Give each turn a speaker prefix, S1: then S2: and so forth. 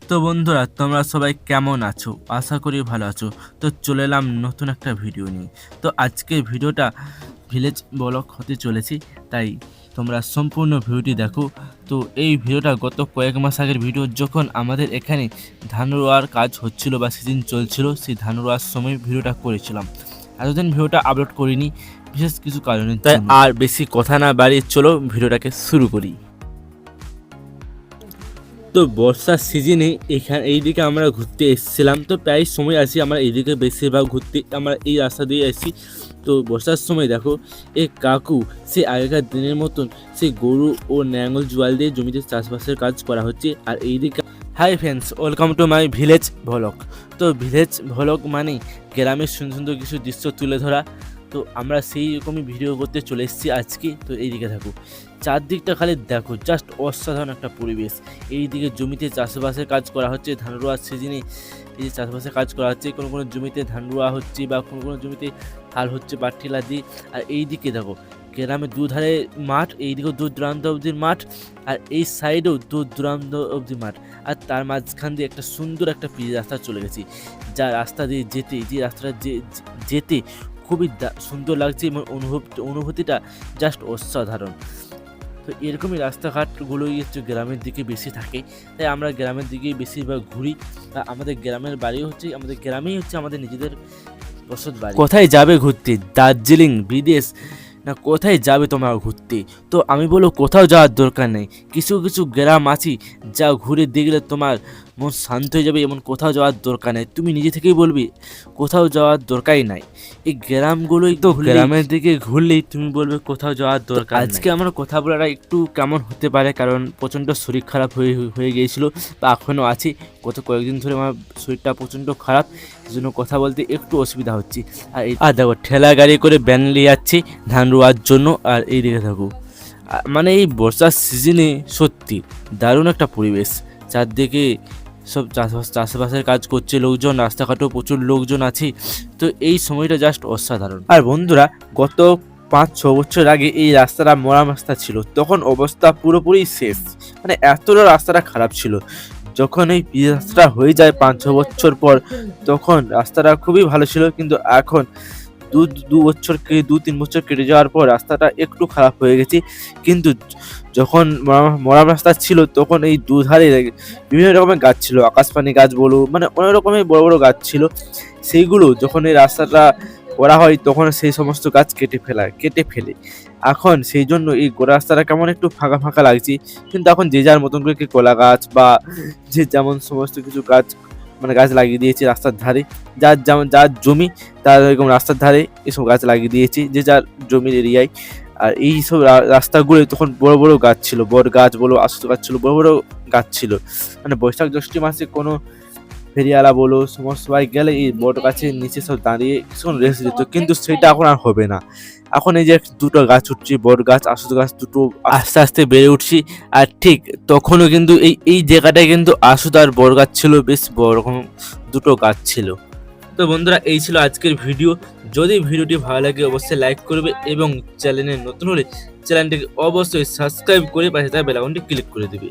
S1: তো বন্ধুরা, তোমরা সবাই কেমন আছো? আশা করি ভালো আছো। তো চলে এলাম নতুন একটা ভিডিও নিয়ে। তো আজকের ভিডিওটা ভিলেজ ব্লগ হতে চলেছি, তাই তোমরা সম্পূর্ণ ভিডিওটি দেখো। তো এই ভিডিওটা গত কয়েক মাস আগের ভিডিও, যখন আমাদের এখানে ধান রোয়ার কাজ হচ্ছিল বা সিজন চলছিল, সেই ধান রোয়ার সময় ভিডিওটা করেছিলাম। এতদিন ভিডিওটা আপলোড করিনি বিশেষ কিছু কারণে, তাই আর বেশি কথা না বাড়িয়ে চলো ভিডিওটাকে শুরু করি। তো বর্ষার সিজনে এইদিকে আমরা ঘুরতে এসেছিলাম। তো প্রায় সময় আসি আমরা এইদিকে, বেশিরভাগ ঘুরতে আমরা এই রাস্তা দিয়ে আসি। তো বর্ষার সময় দেখো, এই কাকু সে আগেকার দিনের মতন সেই গরু ও ন্যাঙ্গল জোয়াল দিয়ে জমিতে চাষবাসের কাজ করা হচ্ছে। আর এইদিকে hi friends, welcome to my village vlog. তো ভিলেজ ভ্লগ মানে গ্রামের সুন্দর সুন্দর কিছু দৃশ্য তুলে ধরা। তো আমরা সেই রকমই ভিডিও করতে চলে এসেছি আজকে। তো এইদিকে থাকো, চারদিকটা খালি দেখো, জাস্ট অসাধারণ একটা পরিবেশ। এইদিকে জমিতে চাষবাসের কাজ করা হচ্ছে, ধান রোয়ার সিজনে এই যে চাষবাসের কাজ করা হচ্ছে, কোনো কোনো জমিতে ধান রোয়া হচ্ছে বা কোনো কোনো জমিতে হাল হচ্ছে পাট্টিলা দিয়ে। আর এইদিকে দেখো, গ্রামের দুধারে মাঠ, এইদিকেও দূর দূরান্ত অবধির মাঠ, আর এই সাইডেও দূর দূরান্ত অবধি মাঠ। আর তার মাঝখান দিয়ে একটা সুন্দর একটা পিচ রাস্তা চলে গেছি, যা রাস্তা দিয়ে যেতে, যে রাস্তাটা যেতে খুবই সুন্দর লাগছে এবং অনুভূতিটা জাস্ট অসাধারণ। তো এরকমই রাস্তাঘাটগুলোই হচ্ছে গ্রামের দিকে বেশি থাকে, তাই আমরা গ্রামের দিকেই বেশিরভাগ ঘুরি। আমাদের গ্রামের বাড়ি হচ্ছে, আমাদের গ্রামেই হচ্ছে আমাদের নিজেদের বসত বাড়ি। কোথায় যাবে ঘুরতে? দার্জিলিং, বিদেশ, না কোথায় যাবে তোমরা ঘুরতে? তো আমি বলবো কোথাও যাওয়ার দরকার নেই। কিছু কিছু গ্রাম আছে যা ঘুরে দেখলে তোমার মন শান্ত হয়ে যাবে, এমন কোথাও যাওয়ার দরকার নেই। তুমি নিজে থেকেই বলবি কোথাও যাওয়ার দরকারই নাই। এই গ্রামগুলোই তো, গ্রামের দিকে ঘুরলেই তুমি বলবে কোথাও যাওয়ার দরকার। আজকে আমার কথা বলাটা একটু কেমন হতে পারে, কারণ প্রচণ্ড শরীর খারাপ হয়ে গিয়েছিল, বা এখনও আছি। কয়েকদিন ধরে আমার শরীরটা প্রচণ্ড খারাপ, সেজন্য কথা বলতে একটু অসুবিধা হচ্ছে। আর দেখো, ঠেলা গাড়ি করে ব্যান নিয়ে যাচ্ছি ধান রোয়ার জন্য। আর এই দিকে থাকো, মানে এই বর্ষার সিজনে সত্যি দারুণ একটা পরিবেশ। চারদিকে সব চাষবাসের কাজ করছে লোকজন, রাস্তাঘাটেও প্রচুর লোকজন আছে। তো এই সময়টা জাস্ট অসাধারণ। আর বন্ধুরা, গত 5-6 বছর আগে এই রাস্তাটা মরা রাস্তা ছিল, তখন অবস্থা পুরোপুরি শেষ, মানে এতটা রাস্তাটা খারাপ ছিল। যখন এই রাস্তাটা হয়ে যায় 5-6 বছর পর, তখন রাস্তাটা খুবই ভালো ছিল, কিন্তু এখন 2-3 বছর কেটে যাওয়ার পর রাস্তাটা একটু খারাপ হয়ে গেছে। কিন্তু যখন মরা রাস্তা ছিল, তখন এই দুধারে বিভিন্ন রকমের গাছ ছিল, আকাশপানি গাছ বলো, মানে অনেক রকমের বড় বড় গাছ ছিল। সেইগুলো যখন এই রাস্তাটা করা হয়, তখন সেই সমস্ত গাছ কেটে ফেলে। এখন সেই জন্য এই গোড়া রাস্তাটা কেমন একটু ফাঁকা ফাঁকা লাগছে। কিন্তু এখন যে যার মতন করে কলা গাছ বা যে যেমন সমস্ত কিছু গাছ, মানে গাছ লাগিয়ে দিয়েছে রাস্তার ধারে। যার জমি, তার এরকম রাস্তার ধারে এসব গাছ লাগিয়ে দিয়েছে, যে যার জমির এরিয়ায়। আর এই সব রাস্তাগুলো তখন বড় বড় গাছ ছিল, বট গাছ বলো, আস্ত গাছ ছিল, বড় বড় গাছ ছিল। মানে বৈশাখ জ্যৈষ্ঠ মাসে কোনো ফেরিওয়ালা বলো, সমস্ত সবাই গেলে এই বট গাছের নিচে সব দাঁড়িয়ে কিছুক্ষণ রেস্ট দিত। কিন্তু সেটা এখন আর হবে না। এখন এই যে দুটো গাছ উঠছে, বট গাছ, আস্ত গাছ, দুটো আস্তে আস্তে বেড়ে উঠছি। আর ঠিক তখনও কিন্তু এই জায়গাটায় কিন্তু আশুদ আর বট গাছ ছিল, বেশ বড় রকম দুটো গাছ ছিল। তো বন্ধুরা, এই ছিল আজকের ভিডিও। যদি ভিডিওটি ভালো লাগে অবশ্যই লাইক করবে, এবং চ্যানেলে নতুন হলে চ্যানেলটিকে অবশ্যই সাবস্ক্রাইব করে পাশে থাকা বেল আইকনটি ক্লিক করে দেবে।